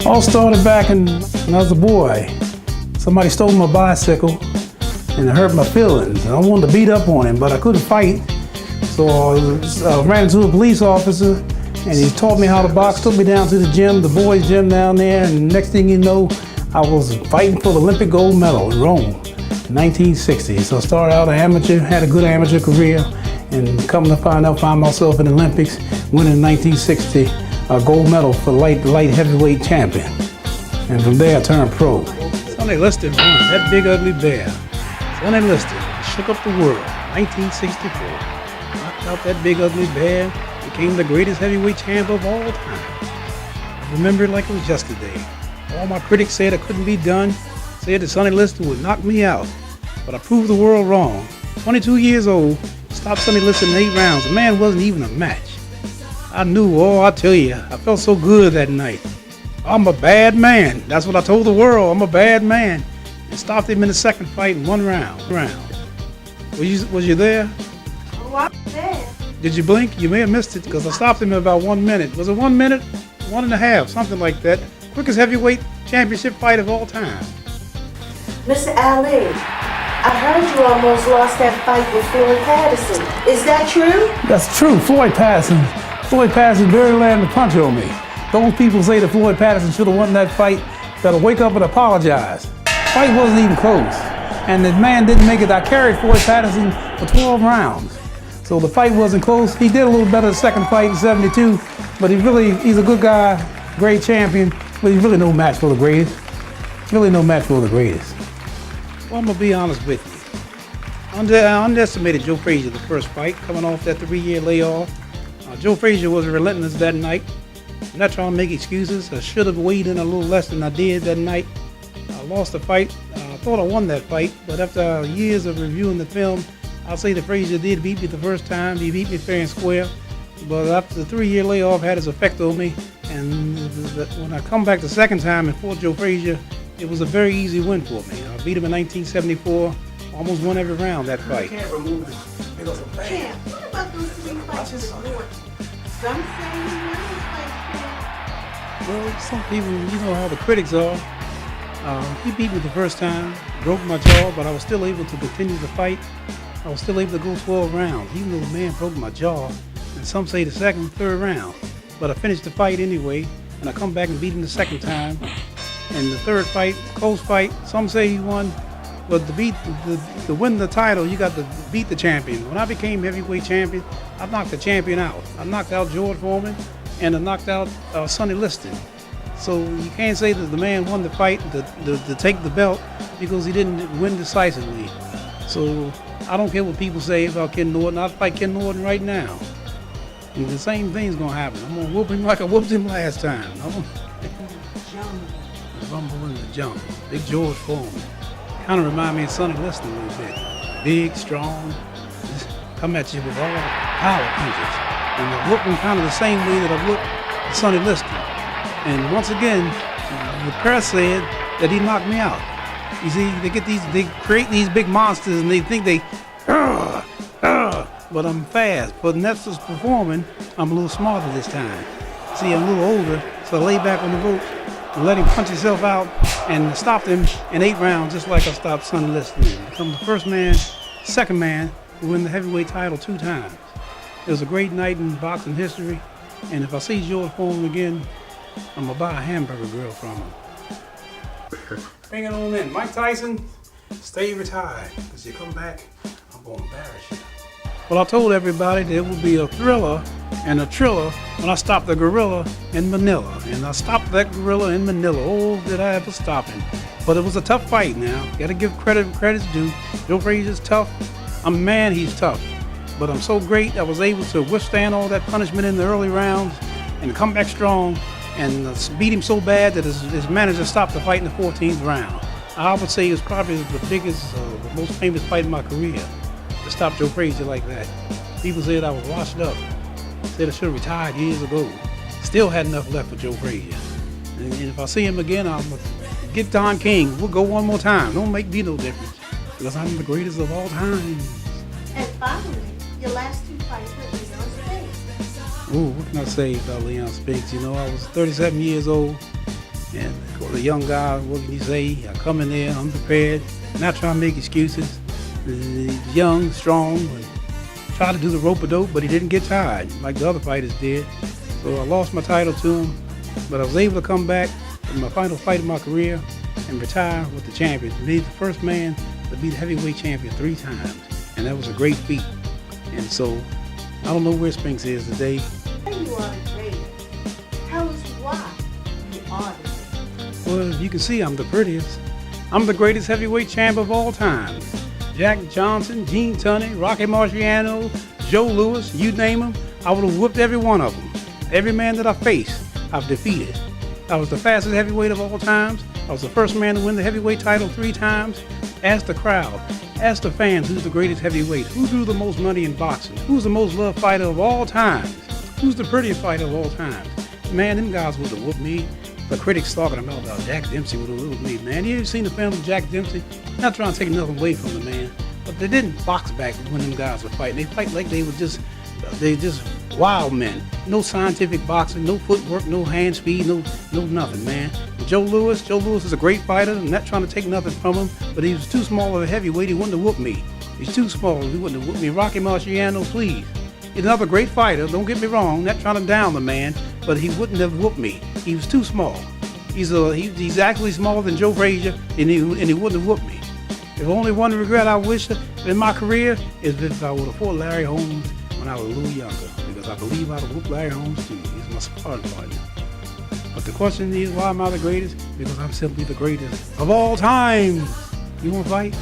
All started back when I was a boy. Somebody stole my bicycle and it hurt my feelings. And I wanted to beat up on him, but I couldn't fight. So I ran into a police officer and he taught me how to box, took me down to the gym, the boys' gym down there, and next thing you know, I was fighting for the Olympic gold medal in Rome in 1960. So I started out an amateur, had a good amateur career, and come to find myself in the Olympics, winning in 1960 a gold medal for light heavyweight champion. And from there I turned pro. Sonny Liston won that big ugly bear. Sonny Liston shook up the world in 1964. Knocked out that big ugly bear, became the greatest heavyweight champ of all time. I remember it like it was yesterday. All my critics said it couldn't be done, said that Sonny Liston would knock me out. But I proved the world wrong. 22 years old, stopped Sonny Liston in 8 rounds. The man wasn't even a match. I knew, I tell you, I felt so good that night. I'm a bad man. That's what I told the world. I'm a bad man. And stopped him in the second fight in 1 round. Was you there? Oh, I was there. Did you blink? You may have missed it because I stopped him in about 1 minute. Was it 1 minute? 1.5, something like that. Quickest heavyweight championship fight of all time. Mr. Ali, I heard you almost lost that fight with Floyd Patterson. Is that true? That's true. Floyd Patterson barely landed a punch on me. Those people say that Floyd Patterson should have won that fight. Better wake up and apologize. The fight wasn't even close. And the man didn't make it. I carried Floyd Patterson for 12 rounds. So the fight wasn't close. He did a little better the second fight in 72, but he's a good guy, great champion, but he's really no match for the greatest. Really no match for the greatest. Well, I'm gonna be honest with you. I underestimated Joe Frazier the first fight, coming off that 3-year layoff. Joe Frazier was relentless that night. I'm not trying to make excuses. I should have weighed in a little less than I did that night. I lost the fight. I thought I won that fight, but after years of reviewing the film, I'll say that Frazier did beat me the first time. He beat me fair and square, but after the 3-year layoff had its effect on me, and when I come back the second time and fought Joe Frazier, it was a very easy win for me. I beat him in 1974, almost won every round that fight. Champ, what about those 3 fights in the North? Some say he won the fight, Champ. Well, some people, you know how the critics are. He beat me the first time, broke my jaw, but I was still able to continue the fight. I was still able to go 12 rounds, even though the man broke my jaw. And some say the second, third round. But I finished the fight anyway, and I come back and beat him the second time. And the third fight, close fight, some say he won. But to win the title, you got to beat the champion. When I became heavyweight champion, I knocked the champion out. I knocked out George Foreman, and I knocked out Sonny Liston. So you can't say that the man won the fight to take the belt because he didn't win decisively. So I don't care what people say about Ken Norton. I'll fight Ken Norton right now. And the same thing's gonna happen. I'm gonna whoop him like I whooped him last time. Rumble in the jungle. Big George Foreman. Kind of remind me of Sonny Liston a little bit. Big, strong, just come at you with all the power punches. And I whoop him kind of the same way that I whooped Sonny Liston. And once again, the press said that he knocked me out. You see, they create these big monsters and they think but I'm fast. For Ness's performing, I'm a little smarter this time. See, I'm a little older, so I lay back on the ropes and let him punch himself out and stopped him in 8 rounds, just like I stopped Sonny Liston. Become the first man, second man, to win the heavyweight title 2 times. It was a great night in boxing history, and if I see George Foreman again, I'm gonna buy a hamburger grill from him. Bring it on in. Mike Tyson, stay retired, because you come back, I'm gonna embarrass you. Well, I told everybody there would be a thriller and a triller when I stopped the gorilla in Manila. And I stopped that gorilla in Manila. Oh, did I ever stop him. But it was a tough fight now. Gotta give credit's due. Joe Frazier's tough. I'm a man, he's tough. But I'm so great I was able to withstand all that punishment in the early rounds and come back strong and beat him so bad that his manager stopped the fight in the 14th round. I would say it was probably the biggest, the most famous fight in my career to stop Joe Frazier like that. People said I was washed up. Said I should have retired years ago. Still had enough left for Joe Frazier. And if I see him again, I'm going to get Don King. We'll go one more time. Don't make me no difference because I'm the greatest of all time. And finally, your last 2 fights with Leon Spinks. Ooh, what can I say about Leon Spinks? You know, I was 37 years old. And of course, the young guy, what can you say? I come in there unprepared, not trying to make excuses. He's young, strong, and tried to do the rope-a-dope, but he didn't get tired like the other fighters did. So I lost my title to him, but I was able to come back in my final fight of my career and retire with the champion. Be the first man to be the heavyweight champion 3 times, and that was a great feat. And so I don't know where Spinks is today. You are the greatest. Tell us why you are the greatest. Well, as you can see, I'm the prettiest. I'm the greatest heavyweight champ of all time. Jack Johnson, Gene Tunney, Rocky Marciano, Joe Louis, you name them, I would have whooped every one of them. Every man that I faced, I've defeated. I was the fastest heavyweight of all times. I was the first man to win the heavyweight title 3 times. Ask the crowd, ask the fans who's the greatest heavyweight, who drew the most money in boxing, who's the most loved fighter of all times, who's the prettiest fighter of all times. Man, them guys would have whooped me. The critics talking about Jack Dempsey would have whooped me. Man, you ever seen the film of Jack Dempsey? Not trying to take nothing away from the man, but they didn't box back when them guys were fighting. They fight like they just wild men. No scientific boxing, no footwork, no hand speed, no nothing, man. Joe Louis is a great fighter. I'm not trying to take nothing from him, but he was too small of a heavyweight. He wouldn't have whooped me. He's too small. He wouldn't have whooped me. Rocky Marciano, please. He's another great fighter. Don't get me wrong. Not trying to down the man, but he wouldn't have whooped me. He was too small. He's actually smaller than Joe Frazier, and he wouldn't have whooped me. If only one regret I wish in my career is if I would have fought Larry Holmes when I was a little younger, because I believe I'd have whooped Larry Holmes too. He's my sparring partner. But the question is, why am I the greatest? Because I'm simply the greatest of all time. You want to fight?